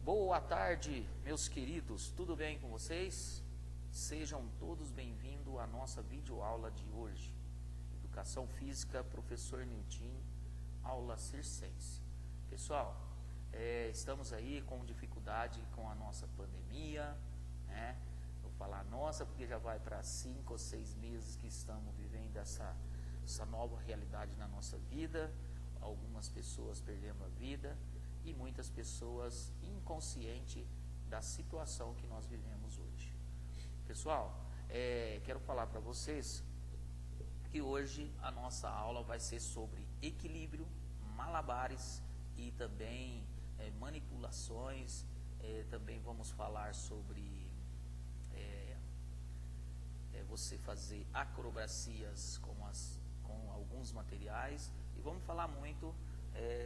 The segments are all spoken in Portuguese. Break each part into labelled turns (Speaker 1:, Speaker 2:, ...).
Speaker 1: Boa tarde, meus queridos, tudo bem com vocês? Sejam todos bem-vindos à nossa videoaula de hoje. Educação Física, Professor Nilton, aula circense. Pessoal, estamos aí com dificuldade com a nossa pandemia, né? Vou falar nossa porque já vai para 5 ou 6 meses que estamos vivendo essa nova realidade na nossa vida. Algumas pessoas perdendo a vida e muitas pessoas inconscientes da situação que nós vivemos hoje. Pessoal, quero falar para vocês que hoje a nossa aula vai ser sobre equilíbrio, malabares e também manipulações. Também vamos falar sobre você fazer acrobacias com alguns materiais e vamos falar muito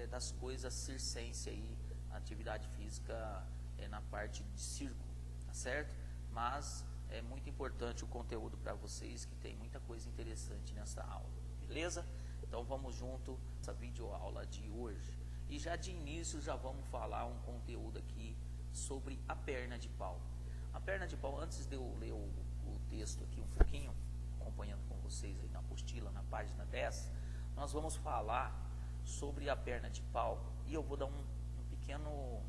Speaker 1: das coisas circense aí, atividade física na parte de circo, tá certo? Mas é muito importante o conteúdo para vocês, que tem muita coisa interessante nessa aula, beleza? Então vamos junto nessa videoaula de hoje. E já de início já vamos falar um conteúdo aqui sobre a perna de pau. A perna de pau, antes de eu ler o texto aqui um pouquinho, acompanhando com vocês aí na apostila, na página 10, nós vamos falar sobre a perna de pau e eu vou dar um pequeno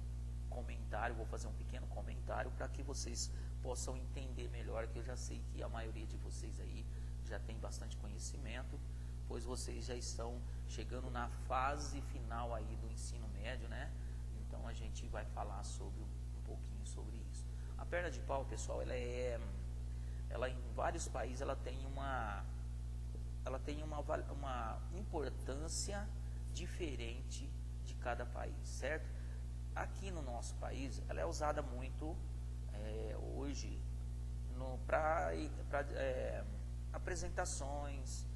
Speaker 1: comentário, vou fazer um pequeno comentário para que vocês possam entender melhor, que eu já sei que a maioria de vocês aí já tem bastante conhecimento, pois vocês já estão chegando na fase final aí do ensino médio, né? Então a gente vai falar sobre um pouquinho sobre isso. A perna de pau, pessoal, ela em vários países ela tem uma importância diferente de cada país, certo? Aqui no nosso país ela é usada muito hoje para apresentações,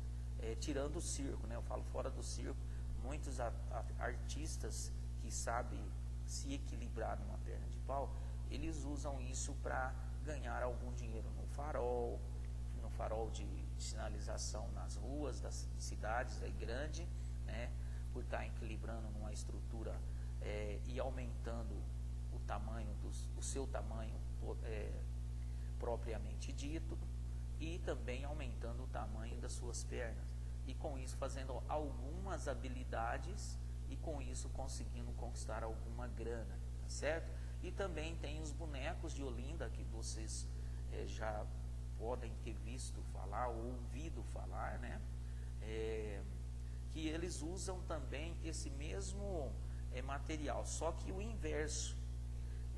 Speaker 1: tirando o circo, né? Eu falo fora do circo, muitos artistas que sabem se equilibrar numa perna de pau, eles usam isso para ganhar algum dinheiro no farol de sinalização nas ruas das cidades aí grande, né? Por estar equilibrando numa estrutura e aumentando o tamanho o seu tamanho propriamente dito, e também aumentando o tamanho das suas pernas, e com isso fazendo algumas habilidades e com isso conseguindo conquistar alguma grana, tá certo? E também tem os bonecos de Olinda, que vocês já podem ter visto falar ou ouvido falar, né? Que eles usam também esse mesmo material, só que o inverso.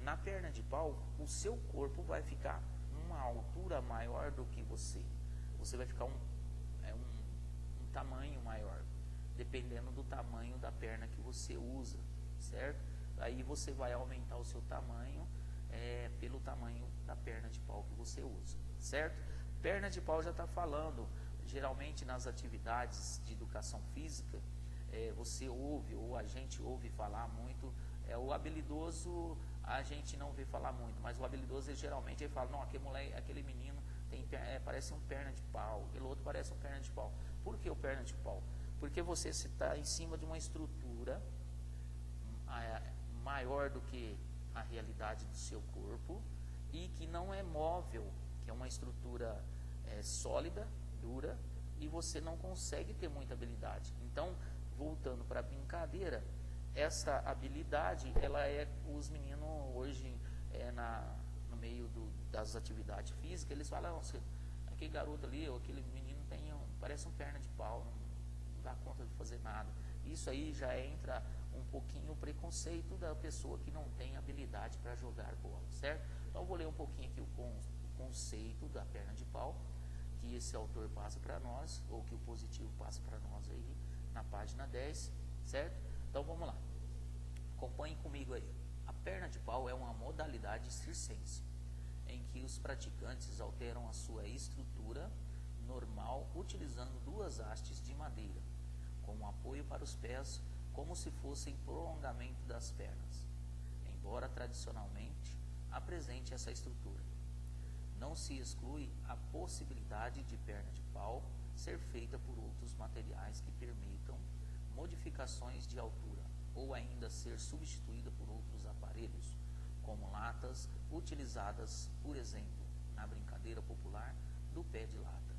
Speaker 1: Na perna de pau, o seu corpo vai ficar uma altura maior do que você. Você vai ficar um tamanho maior, dependendo do tamanho da perna que você usa, certo? Aí você vai aumentar o seu tamanho pelo tamanho da perna de pau que você usa, certo? Perna de pau já está falando, geralmente nas atividades de educação física, você ouve, ou a gente ouve falar muito, o habilidoso a gente não vê falar muito, mas o habilidoso geralmente ele fala, não, aquele menino parece um perna de pau, aquele outro parece um perna de pau. Por que o perna de pau? Porque você está em cima de uma estrutura maior do que a realidade do seu corpo e que não é móvel, que é uma estrutura sólida, dura, e você não consegue ter muita habilidade. Então, voltando para a brincadeira, essa habilidade, os meninos hoje no meio das atividades físicas, eles falam, aquele garoto ali, ou aquele menino parece um perna de pau, não dá conta de fazer nada. Isso aí já entra um pouquinho o preconceito da pessoa que não tem habilidade para jogar bola, certo? Então eu vou ler um pouquinho aqui o conceito da perna de pau, que esse autor passa para nós, ou que o Positivo passa para nós aí na página 10, certo? Então vamos lá, acompanhem comigo aí. A perna de pau é uma modalidade circense, em que os praticantes alteram a sua estrutura normal utilizando duas hastes de madeira, como apoio para os pés, como se fossem prolongamento das pernas, embora tradicionalmente apresente essa estrutura. Não se exclui a possibilidade de perna de pau ser feita por outros materiais que permitam modificações de altura, ou ainda ser substituída por outros aparelhos, como latas utilizadas, por exemplo, na brincadeira popular do pé de lata.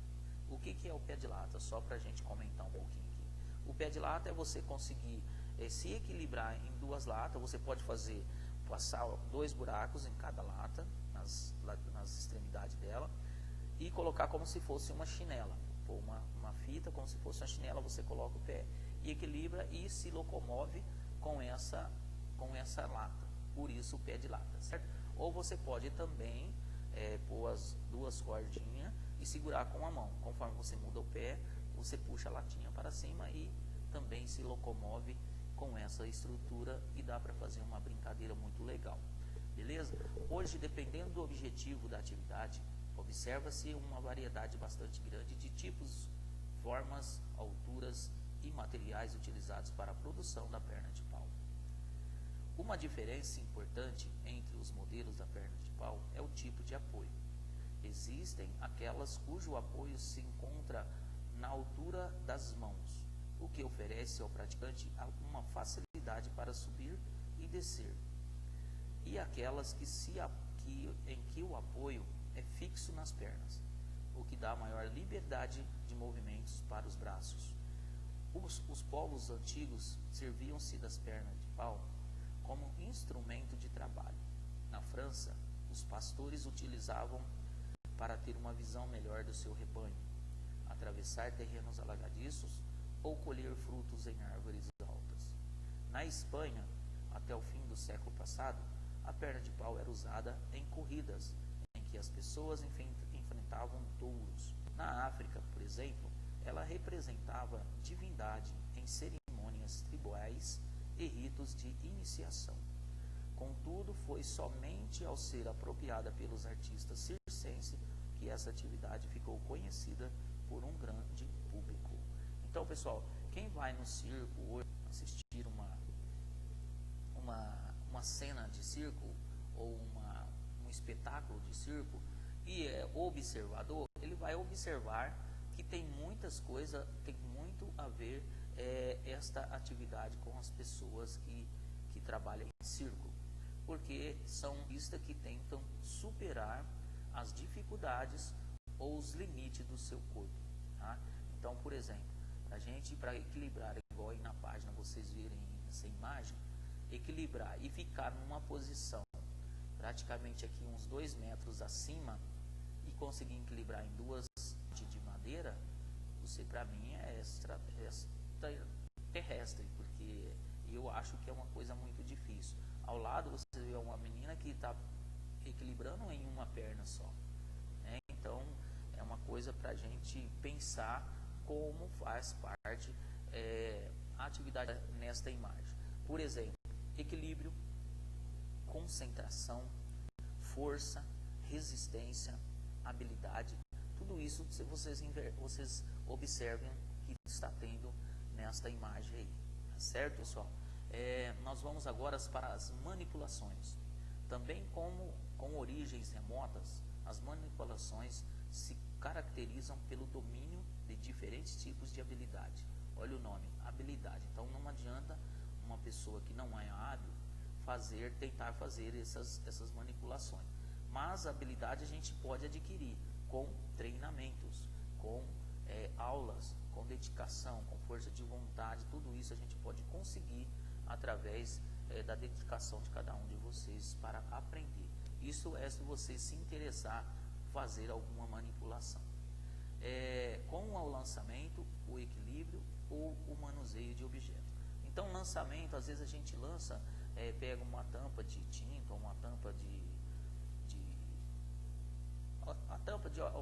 Speaker 1: O que é o pé de lata? Só para a gente comentar um pouquinho aqui. O pé de lata é você conseguir se equilibrar em duas latas. Você pode passar 2 buracos em cada lata, nas extremidades dela, e colocar como se fosse uma chinela. Pôr uma fita como se fosse uma chinela, você coloca o pé e equilibra e se locomove com essa lata. Por isso o pé de lata, certo? Ou você pode também pôr as 2 cordinhas e segurar com a mão. Conforme você muda o pé, você puxa a latinha para cima e também se locomove com essa estrutura e dá para fazer uma brincadeira muito legal. Beleza? Hoje, dependendo do objetivo da atividade, observa-se uma variedade bastante grande de tipos, formas, alturas e materiais utilizados para a produção da perna de pau. Uma diferença importante entre os modelos da perna de pau é o tipo de apoio. Existem aquelas cujo apoio se encontra na altura das mãos, o que oferece ao praticante uma facilidade para subir e descer. E aquelas em que o apoio é fixo nas pernas, o que dá maior liberdade de movimentos para os braços. Os povos antigos serviam-se das pernas de pau como instrumento de trabalho. Na França, os pastores utilizavam para ter uma visão melhor do seu rebanho, atravessar terrenos alagadiços ou colher frutos em árvores altas. Na Espanha, até o fim do século passado, a perna de pau era usada em corridas, em que as pessoas enfrentavam touros. Na África, por exemplo, ela representava divindade em cerimônias tribais e ritos de iniciação. Contudo, foi somente ao ser apropriada pelos artistas circenses que essa atividade ficou conhecida por um grande público. Então, pessoal, quem vai no circo hoje assistir uma cena de circo ou um espetáculo de circo e é observador, ele vai observar que tem muitas coisas, tem muito a ver esta atividade com as pessoas que trabalham em circo, porque são vistas que tentam superar as dificuldades ou os limites do seu corpo. Tá? Então, por exemplo, a gente, para equilibrar, igual aí na página vocês verem essa imagem, equilibrar e ficar numa posição praticamente aqui uns 2 metros acima e conseguir equilibrar em 2 de madeira, você, para mim, é extraterrestre, porque eu acho que é uma coisa muito difícil. Ao lado você vê uma menina que está equilibrando em uma perna só, né? Então é uma coisa para a gente pensar como faz parte a atividade nesta imagem. Por exemplo, equilíbrio, concentração, força, resistência, habilidade, tudo isso vocês observem que está tendo nesta imagem aí, tá certo, pessoal? Nós vamos agora para as manipulações. Também com origens remotas, as manipulações se caracterizam pelo domínio de diferentes tipos de habilidade. Olha o nome, habilidade. Então não adianta uma pessoa que não é hábil tentar fazer essas manipulações. Mas a habilidade a gente pode adquirir com treinamentos, com aulas, com dedicação, com força de vontade. Tudo isso a gente pode conseguir através da dedicação de cada um de vocês para aprender. Isso é se você se interessar fazer alguma manipulação. Com o lançamento, o equilíbrio ou o manuseio de objetos. Então, lançamento, às vezes a gente lança, pega uma tampa de tinta, uma tampa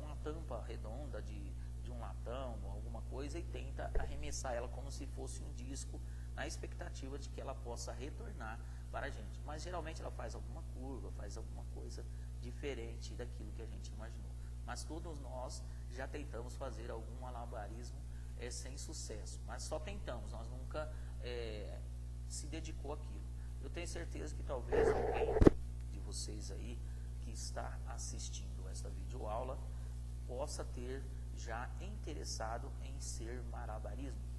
Speaker 1: uma tampa redonda de um latão, alguma coisa, e tenta arremessar ela como se fosse um disco, na expectativa de que ela possa retornar para a gente. Mas geralmente ela faz alguma curva, faz alguma coisa diferente daquilo que a gente imaginou. Mas todos nós já tentamos fazer algum malabarismo sem sucesso, mas só tentamos, nós nunca se dedicou àquilo. Eu tenho certeza que talvez alguém de vocês aí que está assistindo esta videoaula possa ter já interessado em ser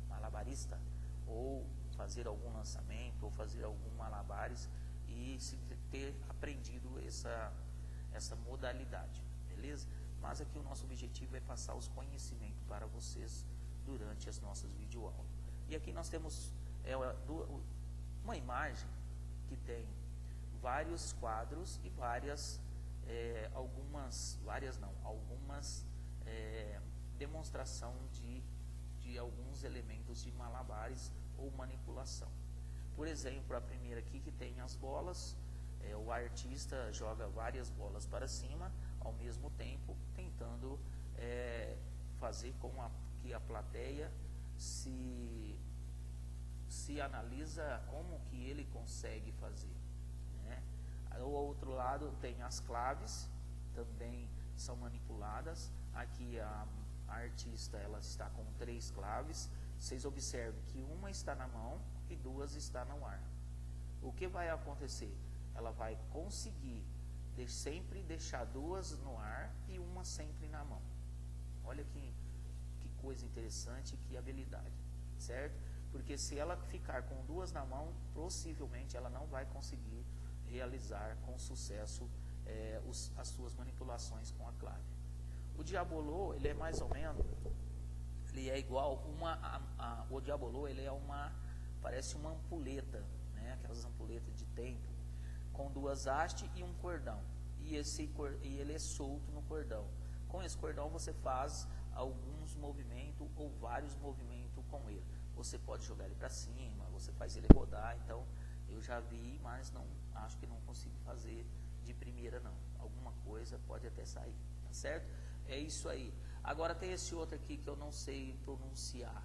Speaker 1: malabarista, ou fazer algum lançamento, ou fazer algum malabares, e se ter aprendido essa modalidade, beleza? Mas aqui o nosso objetivo é passar os conhecimentos para vocês durante as nossas videoaulas. E aqui nós temos uma imagem que tem vários quadros e algumas demonstração de alguns elementos de malabares ou manipulação. Por exemplo, a primeira aqui que tem as bolas, o artista joga várias bolas para cima, ao mesmo tempo tentando fazer com que a plateia se analisa como que ele consegue fazer, né? Ao outro lado tem as claves, também são manipuladas. Aqui a artista ela está com 3 claves. Vocês observem que uma está na mão e 2 está no ar. O que vai acontecer? Ela vai conseguir sempre deixar 2 no ar e uma sempre na mão. Olha que coisa interessante, que habilidade, certo? Porque se ela ficar com 2 na mão, possivelmente ela não vai conseguir realizar com sucesso as suas manipulações com a clave. O diabolô, ele é mais ou menos, ele é igual o diabolô, ele é parece uma ampulheta, né? Aquelas ampuletas de tempo, com 2 hastes e um cordão, e ele é solto no cordão. Com esse cordão você faz alguns movimentos ou vários movimentos com ele. Você pode jogar ele para cima, você faz ele rodar. Então eu já vi, mas acho que não consigo fazer de primeira não. Alguma coisa pode até sair, tá certo? É isso aí. Agora tem esse outro aqui que eu não sei pronunciar.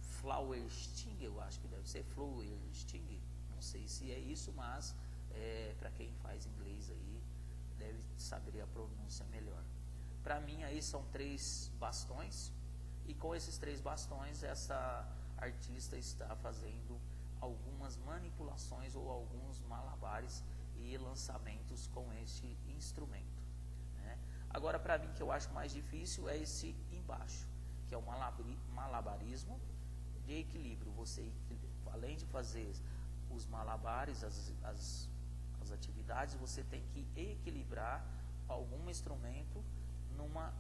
Speaker 1: Flower Sting, eu acho que deve ser Flower Sting. Não sei se é isso, mas para quem faz inglês aí deve saber a pronúncia melhor. Para mim aí são 3 bastões, e com esses 3 bastões essa artista está fazendo algumas manipulações ou alguns malabares e lançamentos com este instrumento, né? Agora, para mim, que eu acho mais difícil é esse embaixo, que é o malabarismo de equilíbrio. Você, além de fazer os malabares, as atividades, você tem que equilibrar algum instrumento numa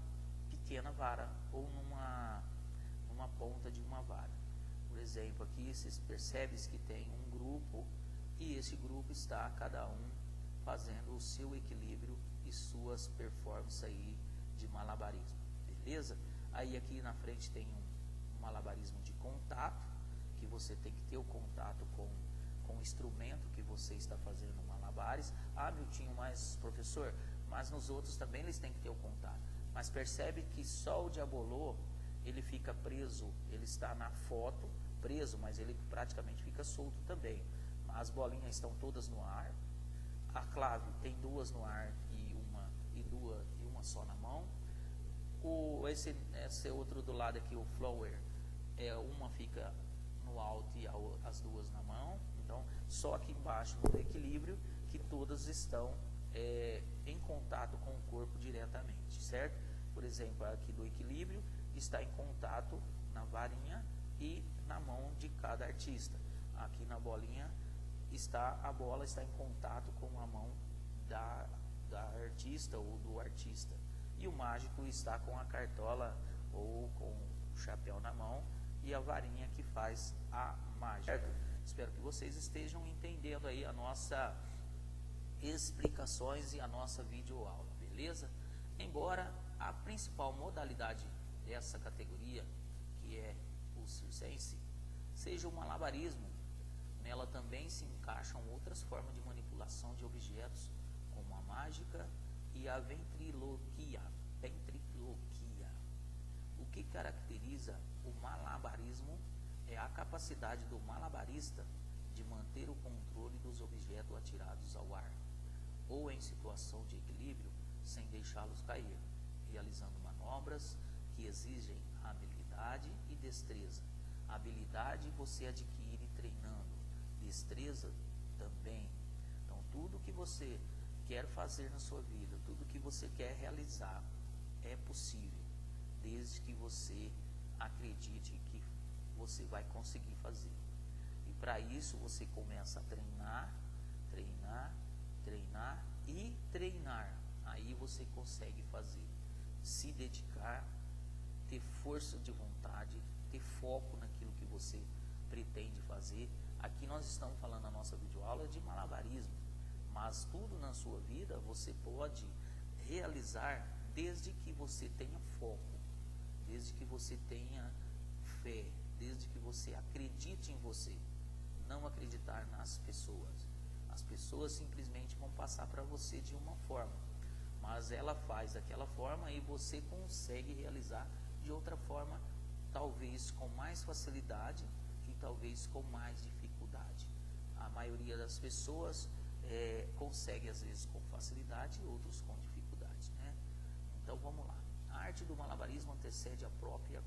Speaker 1: pequena vara ou numa ponta de uma vara. Por exemplo, aqui vocês percebem que tem um grupo, e esse grupo está cada um fazendo o seu equilíbrio e suas performances aí de malabarismo, beleza? Aí aqui na frente tem um malabarismo de contato, que você tem que ter o contato com o instrumento que você está fazendo malabares. Ah, Miltinho, mas professor, mas nos outros também eles têm que ter o contato. Mas percebe que só o diabolô, ele fica preso, ele está na foto preso, mas ele praticamente fica solto também. As bolinhas estão todas no ar. A clave tem 2 no ar e uma só na mão. Esse outro do lado aqui, o flower, uma fica no alto e as 2 na mão. Então, só aqui embaixo no equilíbrio que todas estão em contato com o corpo diretamente, certo? Por exemplo, aqui do equilíbrio está em contato na varinha e na mão de cada artista. Aqui na bolinha a bola está em contato com a mão da artista ou do artista. E o mágico está com a cartola ou com o chapéu na mão e a varinha que faz a mágica. Certo? Espero que vocês estejam entendendo aí a nossa explicações e a nossa videoaula, beleza? Embora a principal modalidade dessa categoria, que é o circense, seja o malabarismo, nela também se encaixam outras formas de manipulação de objetos, como a mágica e a ventriloquia. O que caracteriza o malabarismo é a capacidade do malabarista de manter o controle dos objetos atirados ao ar, ou em situação de equilíbrio, sem deixá-los cair, realizando manobras que exigem habilidade e destreza. Habilidade você adquire treinando, destreza também. Então, tudo que você quer fazer na sua vida, tudo que você quer realizar, é possível, desde que você acredite que você vai conseguir fazer. E para isso você começa a treinar treinar, aí você consegue fazer. Se dedicar, ter força de vontade, ter foco naquilo que você pretende fazer. Aqui nós estamos falando na nossa videoaula de malabarismo, mas tudo na sua vida você pode realizar desde que você tenha foco, desde que você tenha fé, desde que você acredite em você. Não acreditar nas pessoas. As pessoas simplesmente vão passar para você de uma forma, mas ela faz daquela forma e você consegue realizar de outra forma, talvez com mais facilidade e talvez com mais dificuldade. A maioria das pessoas consegue às vezes com facilidade e outros com dificuldade, né? Então vamos lá. A arte do malabarismo antecede a própria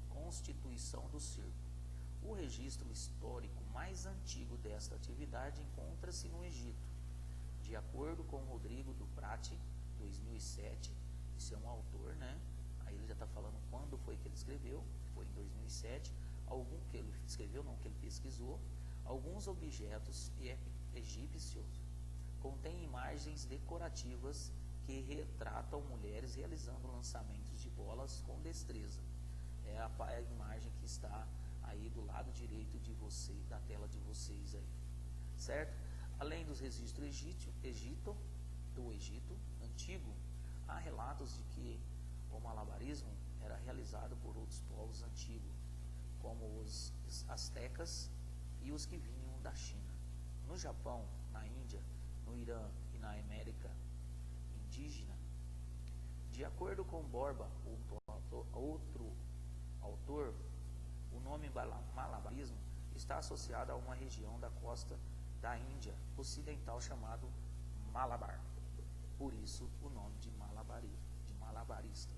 Speaker 1: constituição do circo. O registro histórico mais antigo desta atividade encontra-se no Egito. De acordo com Rodrigo Duprati, 2007, esse é um autor, né? Aí ele já está falando quando foi que ele escreveu, foi em 2007, que ele escreveu, não, que ele pesquisou. Alguns objetos egípcios contêm imagens decorativas que retratam mulheres realizando lançamentos de bolas com destreza. É a imagem que está aí do lado direito de você, da tela de vocês aí, certo? Além dos registros do Egito antigo, há relatos de que o malabarismo era realizado por outros povos antigos, como os astecas e os que vinham da China. No Japão, na Índia, no Irã e na América indígena, de acordo com Borba, outro autor, o nome malabarismo está associado a uma região da costa da Índia ocidental chamado Malabar. Por isso o nome de malabarista,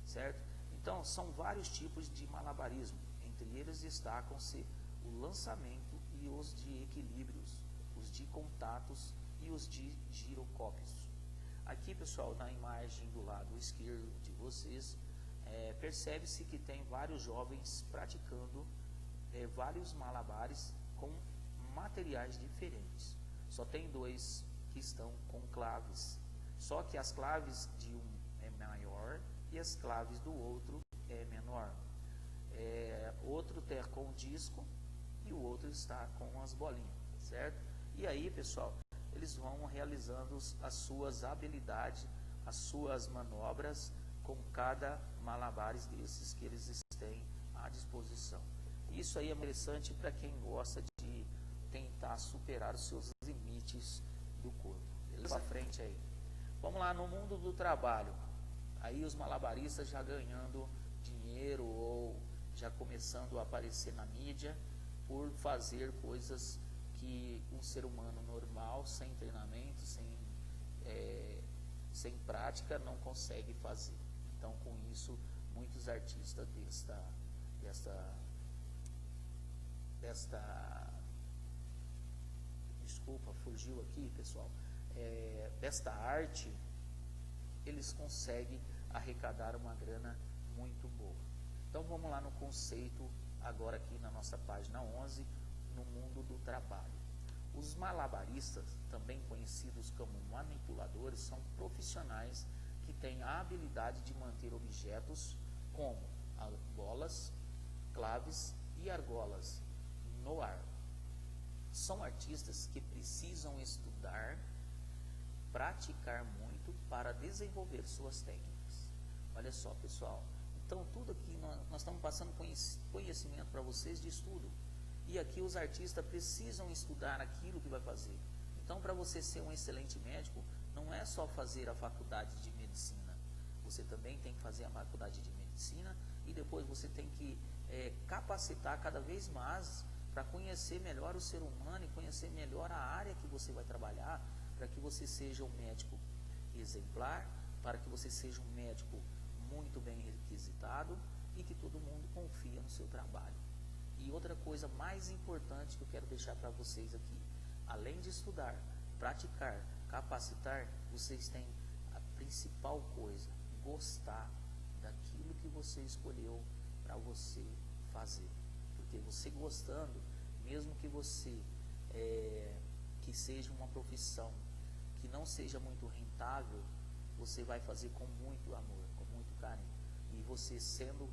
Speaker 1: certo? Então são vários tipos de malabarismo. Entre eles destacam-se o lançamento e os de equilíbrios, os de contatos e os de girocópios. Aqui, pessoal, na imagem do lado esquerdo de vocês, percebe-se que tem vários jovens praticando vários malabares com materiais diferentes. Só tem dois que estão com claves. Só que as claves de um é maior e as claves do outro é menor. Outro está com disco e o outro está com as bolinhas, certo? E aí, pessoal, eles vão realizando as suas habilidades, as suas manobras com cada malabares desses que eles têm à disposição. Isso aí é interessante para quem gosta de tentar superar os seus limites do corpo. Beleza? Para frente aí. Vamos lá, no mundo do trabalho. Aí os malabaristas já ganhando dinheiro ou já começando a aparecer na mídia por fazer coisas que um ser humano normal, sem treinamento, sem prática, não consegue fazer. Então, com isso, muitos artistas desculpa, fugiu aqui, pessoal, desta arte, eles conseguem arrecadar uma grana muito boa. Então, vamos lá no conceito, agora aqui na nossa página 11, no mundo do trabalho. Os malabaristas, também conhecidos como manipuladores, são profissionais que têm a habilidade de manter objetos como bolas, claves e argolas no ar. São artistas que precisam estudar, praticar muito para desenvolver suas técnicas. Olha só, pessoal. Então, tudo aqui nós estamos passando conhecimento para vocês de estudo. E aqui os artistas precisam estudar aquilo que vai fazer. Então, para você ser um excelente médico, não é só fazer a faculdade de medicina. Você também tem que fazer a faculdade de medicina e depois você tem que capacitar cada vez mais para conhecer melhor o ser humano e conhecer melhor a área que você vai trabalhar, para que você seja um médico exemplar, para que você seja um médico muito bem requisitado e que todo mundo confia no seu trabalho. E outra coisa mais importante que eu quero deixar para vocês aqui, além de estudar, praticar, capacitar, vocês têm a principal coisa, gostar daquilo que você escolheu para você fazer. Porque você gostando, mesmo que você que que seja uma profissão que não seja muito rentável, você vai fazer com muito amor, com muito carinho. E você sendo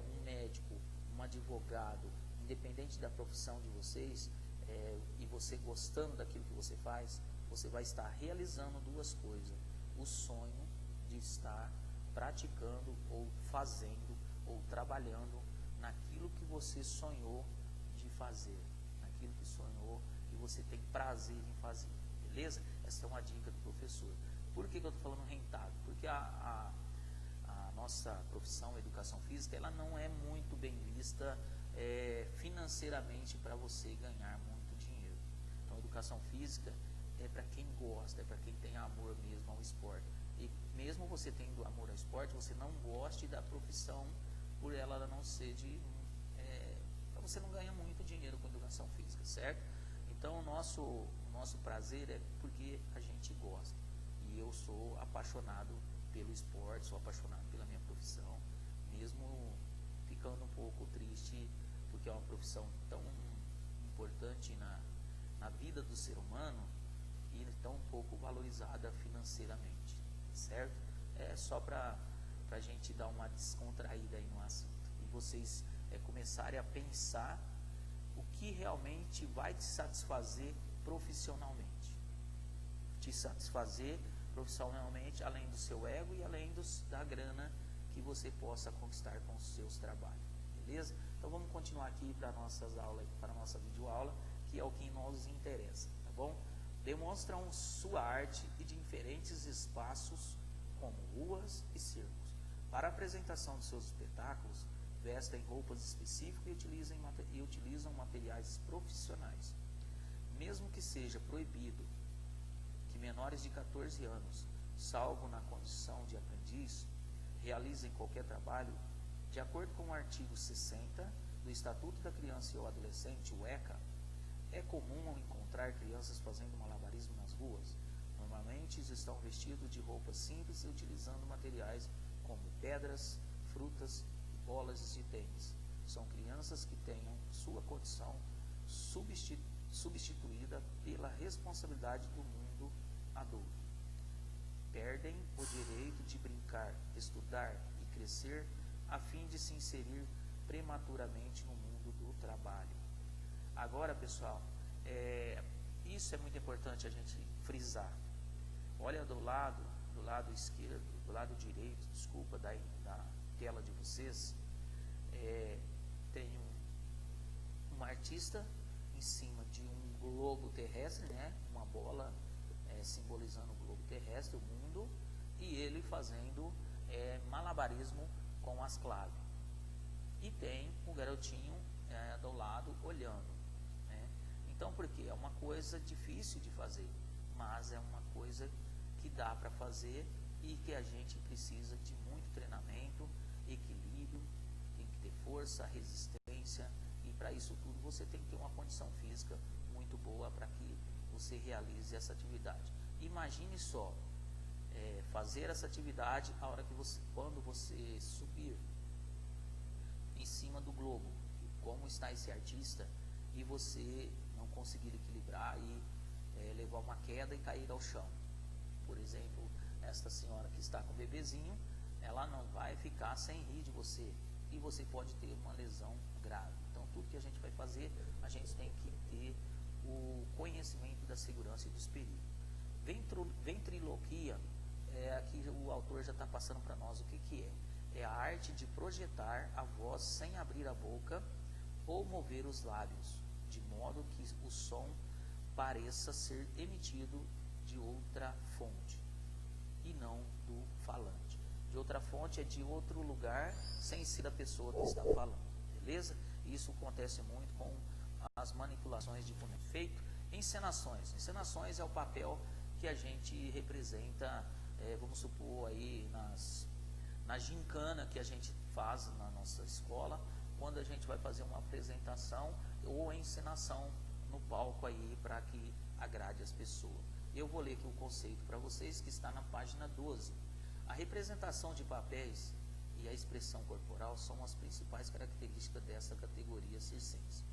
Speaker 1: um médico, um advogado, independente da profissão de vocês, e você gostando daquilo que você faz, você vai estar realizando duas coisas: o sonho de estar praticando ou fazendo ou trabalhando naquilo que você sonhou de fazer, naquilo que sonhou e você tem prazer em fazer, beleza? Essa é uma dica do professor. Por que eu estou falando rentável? Porque a nossa profissão, educação física, ela não é muito bem vista financeiramente para você ganhar muito dinheiro. Então, educação física é para quem gosta, é para quem tem amor mesmo ao esporte. E mesmo você tendo amor ao esporte, você não goste da profissão por ela não ser para você não ganhar muito dinheiro com educação física, certo? Então, o nosso prazer é porque a gente gosta. E eu sou apaixonado pelo esporte, sou apaixonado pela minha profissão, mesmo ficando um pouco triste, porque é uma profissão tão importante na vida do ser humano e tão pouco valorizada financeiramente, certo? É só para a gente dar uma descontraída aí no assunto e vocês começarem a pensar o que realmente vai te satisfazer profissionalmente. Te satisfazer profissionalmente, além do seu ego e além da grana que você possa conquistar com os seus trabalhos, beleza? Então vamos continuar aqui para nossas aulas, para a nossa videoaula, que é o que nos interessa, tá bom? Demonstram sua arte e de diferentes espaços, como ruas e circos. Para a apresentação de seus espetáculos, vestem roupas específicas e utilizam materiais profissionais. Mesmo que seja proibido que menores de 14 anos, salvo na condição de aprendiz, realizem qualquer trabalho, de acordo com o artigo 60 do Estatuto da Criança e do Adolescente, o ECA, é comum encontrar crianças fazendo malabarismo nas ruas. Normalmente estão vestidos de roupas simples e utilizando materiais como pedras, frutas e bolas de tênis. São crianças que tenham sua condição substituída pela responsabilidade do mundo adulto. Perdem o direito de brincar, estudar e crescer a fim de se inserir prematuramente no mundo do trabalho. Agora, pessoal, isso é muito importante a gente frisar. Olha do lado esquerdo, do lado direito, desculpa, da tela de vocês, tem um artista em cima de um globo terrestre, né? Uma bola simbolizando o globo terrestre, o mundo, e ele fazendo malabarismo com as claves. E tem o garotinho do lado olhando, né? Então, por quê? É uma coisa difícil de fazer, mas é uma coisa que dá para fazer e que a gente precisa de muito treinamento, equilíbrio, tem que ter força, resistência, e para isso tudo você tem que ter uma condição física muito boa para que você realize essa atividade. Imagine só, fazer essa atividade a hora que quando você subir em cima do globo, como está esse artista, e você não conseguir equilibrar e levar uma queda e cair ao chão. Por exemplo, esta senhora que está com o bebezinho, ela não vai ficar sem rir de você, e você pode ter uma lesão grave. Então, tudo que a gente vai fazer, a gente tem que ter o conhecimento da segurança e dos perigos. Ventriloquia, aqui o autor já está passando para nós o que é. É a arte de projetar a voz sem abrir a boca ou mover os lábios, de modo que o som pareça ser emitido de outra fonte e não do falante. De outra fonte é de outro lugar, sem ser da pessoa que está falando, beleza? Isso acontece muito com as manipulações de boneco. Feito encenações. Encenações é o papel que a gente representa, vamos supor aí na gincana que a gente faz na nossa escola, quando a gente vai fazer uma apresentação ou encenação no palco aí para que agrade as pessoas. Eu vou ler aqui o conceito para vocês que está na página 12. A representação de papéis e a expressão corporal são as principais características dessa categoria circense.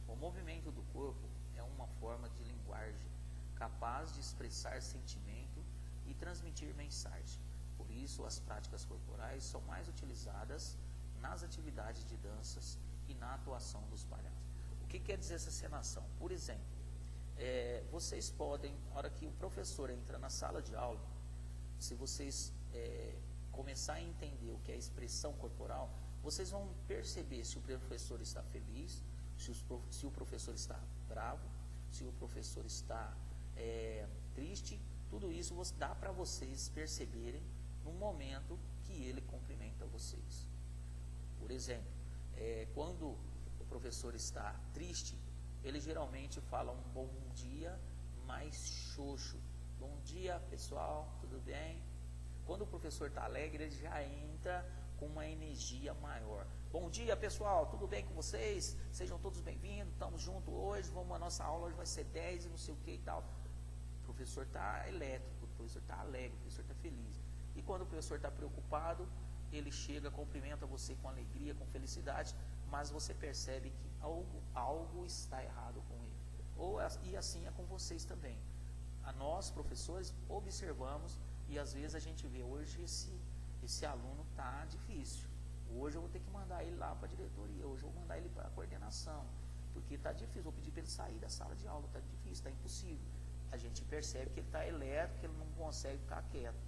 Speaker 1: O movimento do corpo é uma forma de linguagem capaz de expressar sentimento e transmitir mensagem. Por isso, as práticas corporais são mais utilizadas nas atividades de danças e na atuação dos palhaços. O que quer dizer essa encenação? Por exemplo, vocês podem, na hora que o professor entra na sala de aula, se vocês começar a entender o que é expressão corporal, vocês vão perceber se o professor está feliz, se o professor está bravo, se o professor está triste. Tudo isso dá para vocês perceberem no momento que ele cumprimenta vocês. Por exemplo, quando o professor está triste, ele geralmente fala um bom dia mais xoxo. Bom dia, pessoal, tudo bem? Quando o professor está alegre, ele já entra com uma energia maior. Bom dia, pessoal, tudo bem com vocês? Sejam todos bem-vindos, estamos juntos hoje, a nossa aula hoje vai ser 10 e não sei o que e tal. O professor está elétrico, o professor está alegre, o professor está feliz. E quando o professor está preocupado, ele chega, cumprimenta você com alegria, com felicidade, mas você percebe que algo está errado com ele. E assim é com vocês também. Nós, professores, observamos e às vezes a gente vê, hoje esse aluno está difícil. Hoje eu vou ter que mandar ele lá para a diretoria, hoje eu vou mandar ele para a coordenação, porque está difícil, vou pedir para ele sair da sala de aula, está difícil, está impossível. A gente percebe que ele está elétrico, que ele não consegue ficar quieto.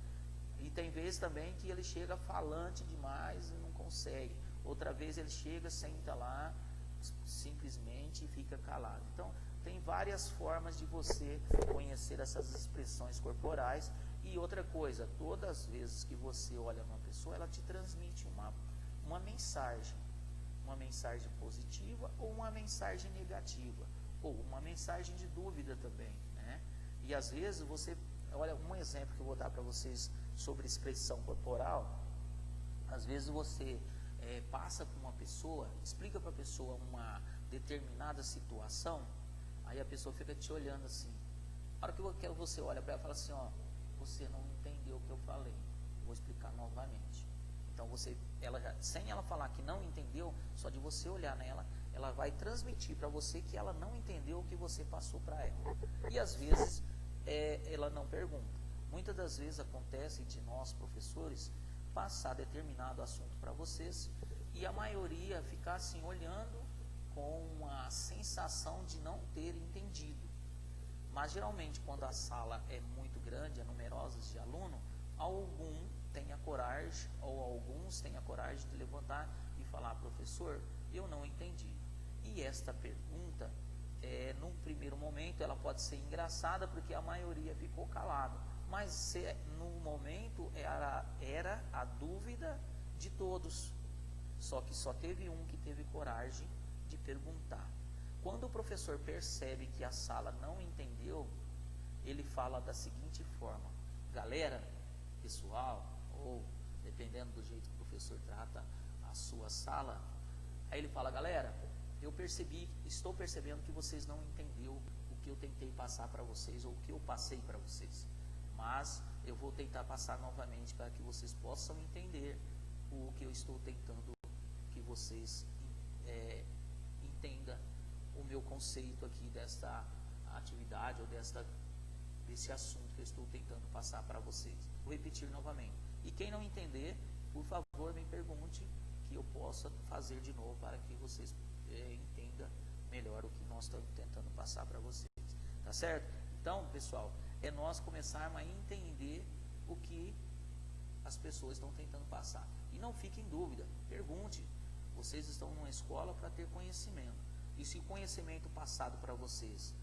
Speaker 1: E tem vezes também que ele chega falante demais e não consegue. Outra vez ele chega, senta lá, simplesmente e fica calado. Então, tem várias formas de você conhecer essas expressões corporais. E outra coisa, todas as vezes que você olha uma pessoa, ela te transmite uma mensagem positiva ou uma mensagem negativa, ou uma mensagem de dúvida também, né? E às vezes você, olha, um exemplo que eu vou dar para vocês sobre expressão corporal. Às vezes você passa por uma pessoa, explica para a pessoa uma determinada situação, aí a pessoa fica te olhando assim. A hora que você olha para ela e fala assim, ó, você não entendeu o que eu falei, vou explicar novamente. Então sem ela falar que não entendeu, só de você olhar nela, ela vai transmitir para você que ela não entendeu o que você passou para ela. E às vezes ela não pergunta. Muitas das vezes acontece de nós, professores, passar determinado assunto para vocês e a maioria ficar assim olhando com a sensação de não ter entendido. Mas geralmente quando a sala é muito grande, é numerosa de aluno, alguns têm a coragem de levantar e falar, professor, eu não entendi. E esta pergunta, num primeiro momento, ela pode ser engraçada porque a maioria ficou calada. Mas no momento era a dúvida de todos. Só que só teve um que teve coragem de perguntar. Quando o professor percebe que a sala não entendeu, ele fala da seguinte forma: galera, pessoal, ou dependendo do jeito que o professor trata a sua sala, aí ele fala, galera, estou percebendo que vocês não entenderam o que eu tentei passar para vocês, ou o que eu passei para vocês. Mas eu vou tentar passar novamente para que vocês possam entender o que eu estou tentando que vocês entendam o meu conceito aqui desta atividade ou desse assunto que eu estou tentando passar para vocês. Vou repetir novamente. E quem não entender, por favor, me pergunte que eu possa fazer de novo para que vocês entendam melhor o que nós estamos tentando passar para vocês. Tá certo? Então, pessoal, é nós começarmos a entender o que as pessoas estão tentando passar. E não fique em dúvida, pergunte. Vocês estão numa escola para ter conhecimento. E se o conhecimento passado para vocês,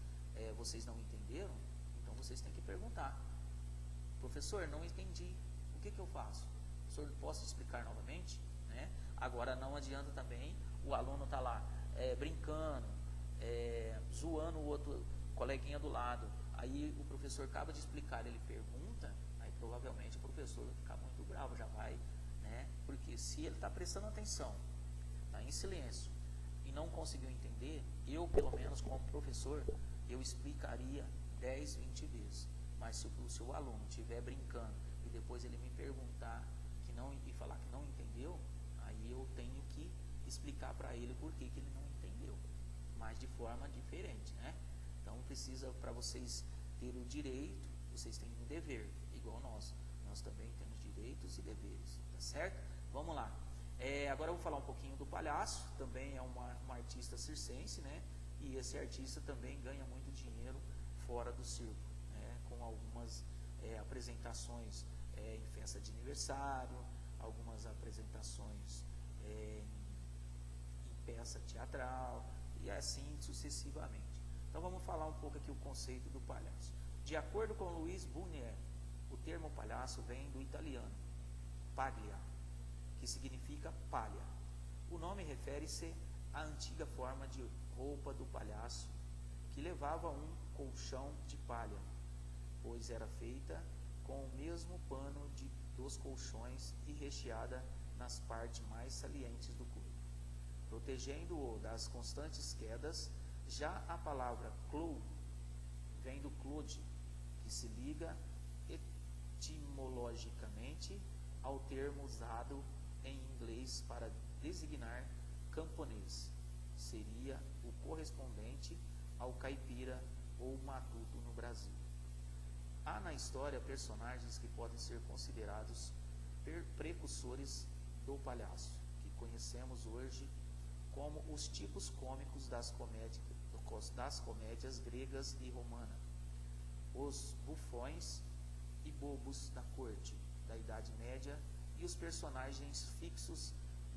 Speaker 1: vocês não entenderam, então vocês têm que perguntar. Professor, não entendi. O que eu faço? Professor, posso explicar novamente? Né? Agora, não adianta também o aluno estar lá brincando, zoando o outro coleguinha do lado. Aí o professor acaba de explicar, ele pergunta, aí provavelmente o professor vai ficar muito bravo, já vai, né? Porque se ele está prestando atenção, está em silêncio e não conseguiu entender, eu pelo menos como professor, eu explicaria 10, 20 vezes. Mas se o seu aluno estiver brincando e depois ele me perguntar e falar que não entendeu, aí eu tenho que explicar para ele por que ele não entendeu, mas de forma diferente, né? Então precisa, para vocês ter o direito, vocês têm o dever, igual nós. Nós também temos direitos e deveres, tá certo? Vamos lá. Agora eu vou falar um pouquinho do palhaço, também é uma artista circense, né? E esse artista também ganha muito dinheiro fora do circo, né? Com algumas apresentações em festa de aniversário, algumas apresentações em peça teatral e assim sucessivamente. Então vamos falar um pouco aqui o conceito do palhaço. De acordo com Luiz Bunier, o termo palhaço vem do italiano paglia, que significa palha. O nome refere-se à antiga forma de roupa do palhaço, que levava um colchão de palha, pois era feita com o mesmo pano dos colchões e recheada nas partes mais salientes do corpo, protegendo-o das constantes quedas. Já a palavra clown vem do clode, que se liga etimologicamente ao termo usado em inglês para designar camponês. Seria o correspondente ao caipira ou matuto no Brasil. Há na história personagens que podem ser considerados precursores do palhaço, que conhecemos hoje como os tipos cômicos das comédias gregas e romanas, os bufões e bobos da corte da Idade Média e os personagens fixos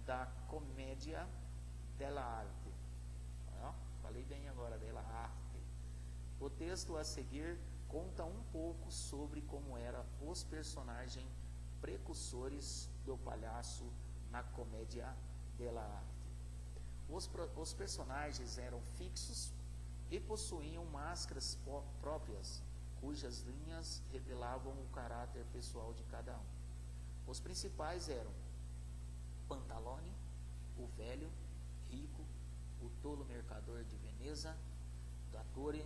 Speaker 1: da comédia della arte. Falei bem agora, della arte. O texto a seguir conta um pouco sobre como eram os personagens precursores do palhaço na comédia della arte. Os personagens eram fixos e possuíam máscaras próprias, cujas linhas revelavam o caráter pessoal de cada um. Os principais eram Pantalone, o velho, rico, o tolo mercador de Veneza, Dottore,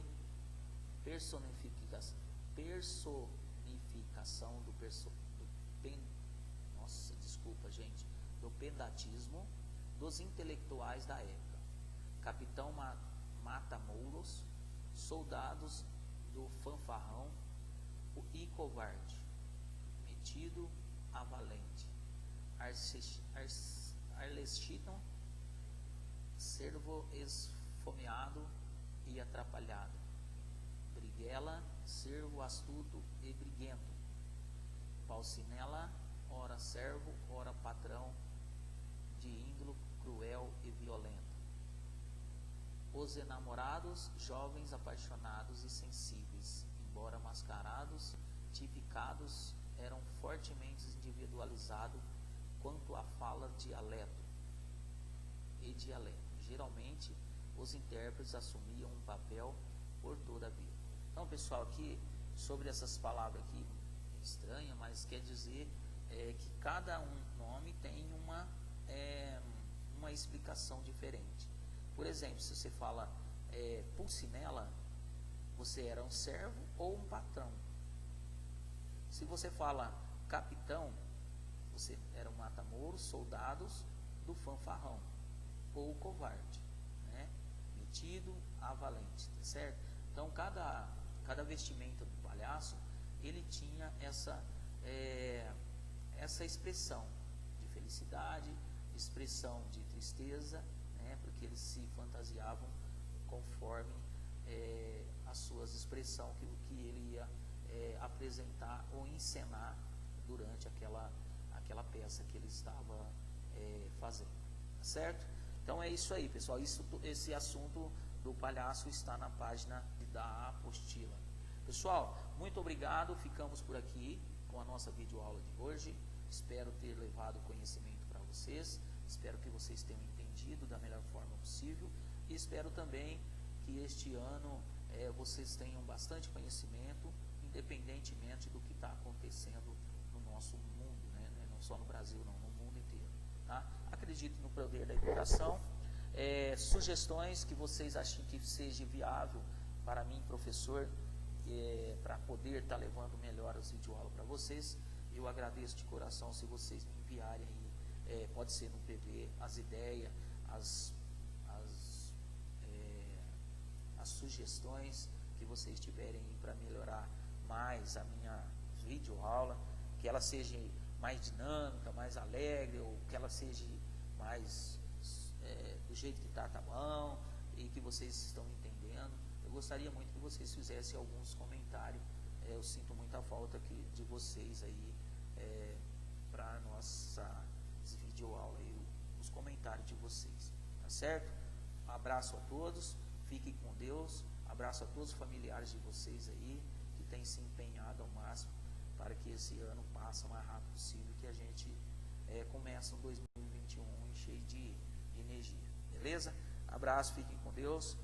Speaker 1: personificação do pendatismo dos intelectuais da época, Capitão Mata-Mouros, soldados do fanfarrão e covarde, metido a valente, Arlestino, servo esfomeado e atrapalhado, Briguela, servo astuto e briguento, Pulcinella, ora servo, ora patrão, de índole cruel e violenta. Os enamorados, jovens apaixonados e sensíveis, embora mascarados, tipicados, eram fortemente individualizados quanto à fala e dialeto. Geralmente, os intérpretes assumiam um papel por toda a vida. Então, pessoal, aqui, sobre essas palavras aqui, estranha, mas quer dizer que cada nome tem uma explicação diferente. Por exemplo, se você fala Pulcinella, você era um servo ou um patrão. Se você fala capitão, você era um mata-mouros, soldados do fanfarrão, ou covarde, né? Metido a valente, tá certo? Então, cada vestimenta do palhaço, ele tinha essa expressão de felicidade, expressão de tristeza, né? Porque eles se fantasiavam conforme as suas expressões que ele ia apresentar ou encenar durante aquela peça que ele estava fazendo, tá certo? Então é isso aí, pessoal. Esse assunto do palhaço está na página da apostila. Pessoal, muito obrigado. Ficamos por aqui com a nossa videoaula de hoje. Espero ter levado conhecimento para vocês. Espero que vocês tenham entendido da melhor forma possível. E espero também que este ano vocês tenham bastante conhecimento, independentemente do que está acontecendo no nosso mundo, né? Não só no Brasil, não, no mundo inteiro. Tá? Acredito no poder da educação. Sugestões que vocês achem que seja viável para mim, professor, para poder estar levando melhor as videoaulas para vocês. Eu agradeço de coração se vocês me enviarem aí, pode ser no PV, as ideias, as sugestões que que vocês tiverem para melhorar mais a minha videoaula, que ela seja mais dinâmica, mais alegre, ou que ela seja mais do jeito que tá bom, e que vocês estão entendendo. Eu gostaria muito que vocês fizessem alguns comentários. Eu sinto muita falta de vocês aí para nossa videoaula, os comentários de vocês, tá certo? Um abraço a todos, fiquem com Deus, abraço a todos os familiares de vocês aí, que têm se empenhado ao máximo para que esse ano passe o mais rápido possível, que a gente comece um 2021 cheio de energia, beleza? Abraço, fiquem com Deus.